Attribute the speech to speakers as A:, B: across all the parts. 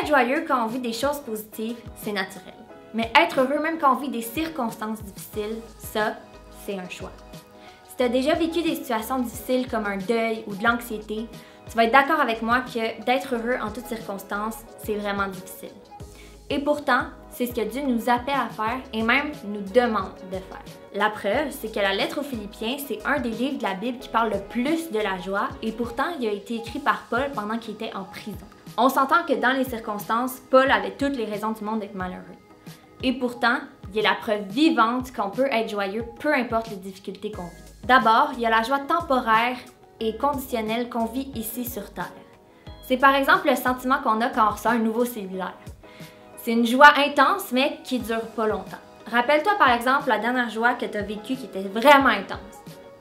A: Être joyeux quand on vit des choses positives, c'est naturel. Mais être heureux même quand on vit des circonstances difficiles, ça, c'est un choix. Si tu as déjà vécu des situations difficiles comme un deuil ou de l'anxiété, tu vas être d'accord avec moi que d'être heureux en toutes circonstances, c'est vraiment difficile. Et pourtant, c'est ce que Dieu nous appelle à faire et même nous demande de faire. La preuve, c'est que la lettre aux Philippiens, c'est un des livres de la Bible qui parle le plus de la joie et pourtant, il a été écrit par Paul pendant qu'il était en prison. On s'entend que dans les circonstances, Paul avait toutes les raisons du monde d'être malheureux. Et pourtant, il y a la preuve vivante qu'on peut être joyeux peu importe les difficultés qu'on vit. D'abord, il y a la joie temporaire et conditionnelle qu'on vit ici sur Terre. C'est par exemple le sentiment qu'on a quand on reçoit un nouveau cellulaire. C'est une joie intense, mais qui ne dure pas longtemps. Rappelle-toi par exemple la dernière joie que tu as vécue qui était vraiment intense.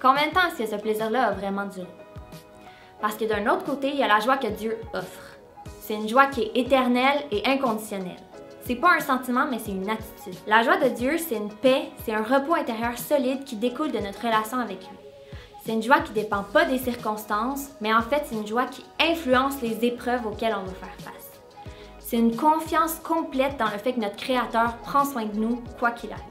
A: Combien de temps est-ce que ce plaisir-là a vraiment duré? Parce que d'un autre côté, il y a la joie que Dieu offre. C'est une joie qui est éternelle et inconditionnelle. C'est pas un sentiment, mais c'est une attitude. La joie de Dieu, c'est une paix, c'est un repos intérieur solide qui découle de notre relation avec lui. C'est une joie qui ne dépend pas des circonstances, mais en fait, c'est une joie qui influence les épreuves auxquelles on va faire face. C'est une confiance complète dans le fait que notre Créateur prend soin de nous, quoi qu'il arrive.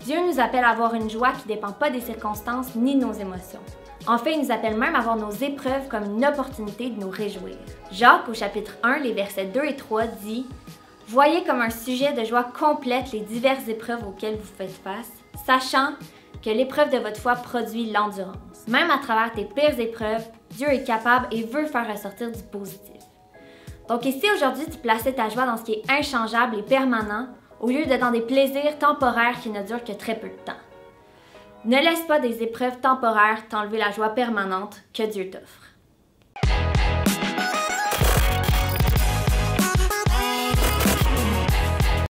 A: Dieu nous appelle à avoir une joie qui ne dépend pas des circonstances ni de nos émotions. En fait, il nous appelle même à voir nos épreuves comme une opportunité de nous réjouir. Jacques, au chapitre 1, les versets 2 et 3, dit « Voyez comme un sujet de joie complète les diverses épreuves auxquelles vous faites face, sachant que l'épreuve de votre foi produit l'endurance. Même à travers tes pires épreuves, Dieu est capable et veut faire ressortir du positif. » Donc ici, aujourd'hui, tu plaçais ta joie dans ce qui est inchangeable et permanent, au lieu de dans des plaisirs temporaires qui ne durent que très peu de temps. Ne laisse pas des épreuves temporaires t'enlever la joie permanente que Dieu t'offre.